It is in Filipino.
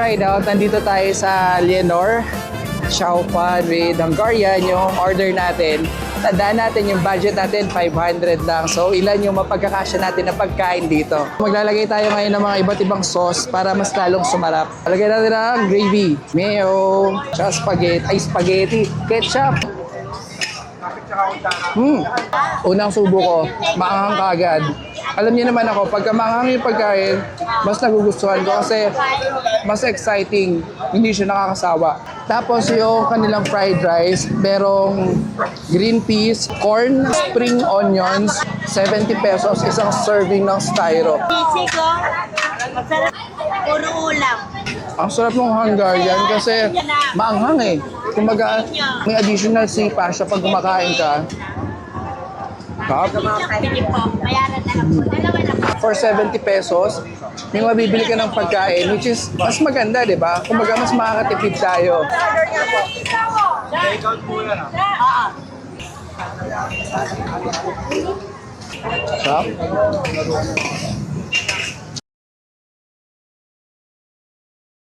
right now, nandito tayo sa Leonor. Xiaopan with Hungarian yung order natin. Tandaan natin yung budget natin, 500 lang. So, ilan yung mapagkakasya natin na pagkain dito. Maglalagay tayo ngayon ng mga iba't ibang sauce para mas lalong sumarap. Lagay natin ng gravy, mayo, spaghetti, ketchup. Unang subo ko, maanghang kaagad. Alam niyo naman ako, pagka maanghang yung pagkain, mas nagugustuhan ko kasi mas exciting, hindi siya nakakasawa. Tapos yung kanilang fried rice, merong green peas, corn, spring onions, 70 pesos, isang serving ng styro. Sisig ko, masarap, puro ulam. Ang sarap ng Hungarian kasi maanghang eh. Kumbaga, may additional sipa siya pag kumakain ka. Top. Pili po, bayaran na lang po. Dalawa na po. For 70 pesos, may mabibili ka ng pagkain, which is mas maganda, di ba? Kumbaga, mas makakatipid tayo. Oo. Sarap.